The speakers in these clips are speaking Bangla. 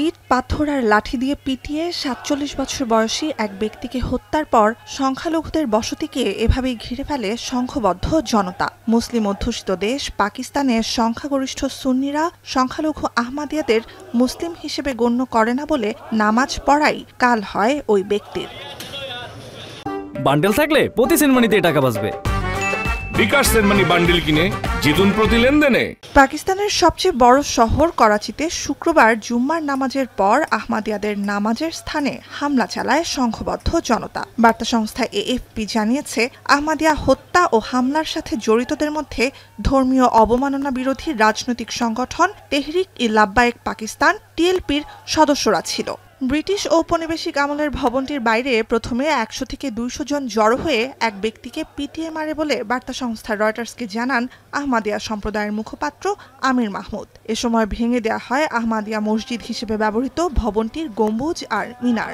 ইট পাথর আর লাঠি দিয়ে পিটিয়ে ৪৭ বছর বয়সী এক ব্যক্তিকে হত্যার পর সংখ্যালঘুদের বসতিকে এভাবেই ঘিরে ফেলে সংঘবদ্ধ জনতা। মুসলিম অধ্যুষিত দেশ পাকিস্তানের সংখ্যাগরিষ্ঠ সুন্নিরা সংখ্যালঘু আহমাদিয়াদের মুসলিম হিসেবে গণ্য করে না বলে নামাজ পড়াই কাল হয় ওই ব্যক্তির। বান্ডেল থাকলে প্রতি সেনমানিতে টাকা বাঁচবে। বিকাশ সেনমানি বান্ডেল কিনে জিতুন প্রতি লেনদেনে। পাকিস্তানের সবচেয়ে বড় শহর করাচিতে শুক্রবার জুম্মার নামাজের পর আহমাদিয়াদের নামাজের স্থানে হামলা চালায় সংঘবদ্ধ জনতা। বার্তা সংস্থা AFP জানিয়েছে, আহমাদিয়া হত্যা ও হামলার সাথে জড়িতদের মধ্যে ধর্মীয় অবমাননা বিরোধী রাজনৈতিক সংগঠন তেহরিক-ই-লাব্বায়েক পাকিস্তান TLPর সদস্যরা ছিল। ব্রিটিশ ঔপনিবেশিক আমলের ভবনটির বাইরে প্রথমে ১০০ থেকে ২০০ জন জড়ো হয়ে এক ব্যক্তিকে পিটিয়ে মারে বলে বার্তা সংস্থা রয়টার্সকে জানান আহমাদিয়া সম্প্রদায়ের মুখপাত্র আমির মাহমুদ। এ সময় ভেঙে দেয়া হয় আহমাদিয়া মসজিদ হিসেবে ব্যবহৃত ভবনটির গম্বুজ আর মিনার।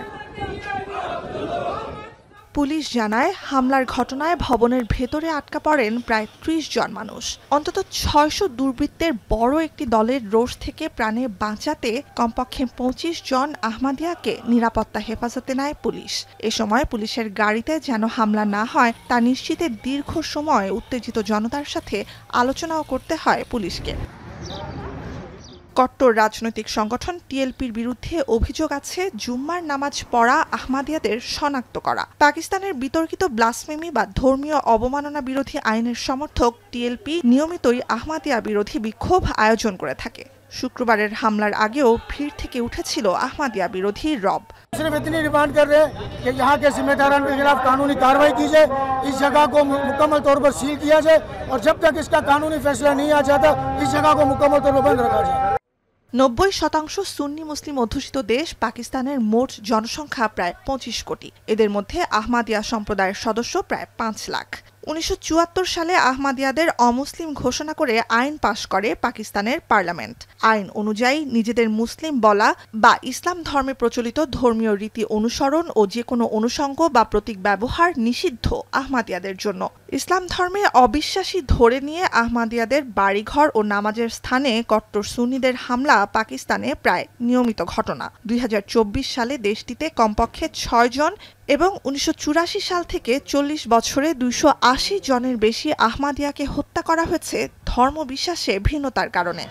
পুলিশ জানায়, হামলার ঘটনায় ভবনের ভেতরে আটকা পড়েন প্রায় ৩০ জন মানুষ। অন্তত ৬০০ দুর্বৃত্তের বড় একটি দলের রোষ থেকে প্রাণে বাঁচাতে কমপক্ষে ২৫ জন আহমাদিয়াকে নিরাপত্তা হেফাজতে নেয় পুলিশ। এ সময় পুলিশের গাড়িতে যেন হামলা না হয় তা নিশ্চিতে দীর্ঘ সময় উত্তেজিত জনতার সাথে আলোচনাও করতে হয় পুলিশকে। কট্টর রাজনৈতিক সংগঠন TLPর বিরুদ্ধে অভিযোগ আছে জুম্মার নামাজ পড়া আহমাদিয়াদের শনাক্ত করা। পাকিস্তানের বিতর্কিত ব্লাসফেমি বা ধর্মীয় অবমাননা বিরোধী আইনের সমর্থক TLP নিয়মিতই আহমাদিয়া বিরোধী বিক্ষোভ আয়োজন করে থাকে। শুক্রবারের হামলার আগেও ভিড় থেকে উঠেছিল আহমাদিয়া বিরোধী রব। सिर्फ इतनी डिमांड कर रहे हैं कि यहाँ के जिम्मेदारों के खिलाफ कानूनी कार्रवाई की जाए, इस जगह को मुकम्मल तौर पर सील किया जाए और जब तक इसका कानूनी फैसला नहीं आ जाता इस जगह को मुकम्मल तौर पर बंद रखा जाए। ৯০% সুন্নি মুসলিম অধ্যুষিত দেশ পাকিস্তানের মোট জনসংখ্যা প্রায় ২৫ কোটি। এদের মধ্যে আহমাদিয়া সম্প্রদায়ের সদস্য প্রায় ৫ লাখ। ১৯৭৪ সালে আহমাদিয়াদের অমুসলিম ঘোষণা করে আইন পাশ করে পাকিস্তানের পার্লামেন্ট। আইন অনুযায়ী নিজেদের মুসলিম বলা বা ইসলাম ধর্মে প্রচলিত ধর্মীয় রীতি অনুসরণ ও যে কোনো অনুষঙ্গ বা প্রতীক ব্যবহার নিষিদ্ধ আহমাদিয়াদের জন্য। ইসলাম ধর্মে অবিশ্বাসী ধরে নিয়ে আহমাদিয়াদের বাড়িঘর ও নামাজের স্থানে কট্টর সুন্নিদের হামলা পাকিস্তানে প্রায় নিয়মিত ঘটনা। ২০২৪ সালে দেশটিতে কমপক্ষে ৬ জন এবং ১৯৮৪ সাল থেকে ৪০ বছরে ২৮০ জনের বেশি আহমাদিয়াকে হত্যা করা হয়েছে ধর্মবিশ্বাসে ভিন্নতার কারণে।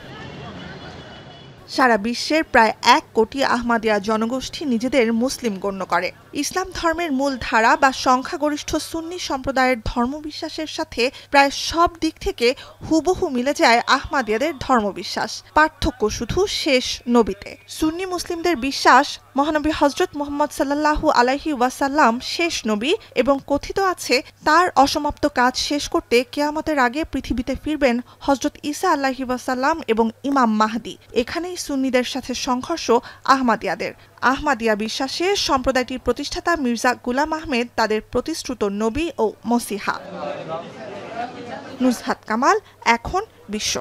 সারা বিশ্বের প্রায় ১ কোটি আহমাদিয়া জনগোষ্ঠী নিজেদের মুসলিম গণ্য করে। ইসলাম ধর্মের মূল ধারা বা সংখ্যাগরিষ্ঠ সুন্নি সম্প্রদায়ের ধর্মবিশ্বাসের সাথে প্রায় সব দিক থেকে হুবহু মিলে যায় আহমাদিয়াদের ধর্মবিশ্বাস। পার্থক্য শুধু শেষ নবীতে। সুন্নি মুসলিমদের বিশ্বাস মহানবী হযরত মুহাম্মদ সাল্লাল্লাহু আলাইহি ওয়াসাল্লাম শেষ নবী এবং কথিত আছে তার অসমাপ্ত কাজ শেষ করতে কিয়ামতের আগে পৃথিবীতে ফিরবেন হযরত ঈসা আলাইহি ওয়াসাল্লাম এবং ইমাম মাহদী। এখানেই সুন্নিদের সাথে সংঘর্ষ আহমাদিয়াদের। আহমাদিয়া বিশ্বাসে সম্প্রদায়টির প্রতিষ্ঠাতা মির্জা গুলাম আহমেদ তাদের প্রতিশ্রুত নবী ও মসিহা। নুজহাত কামাল, এখন বিশ্ব।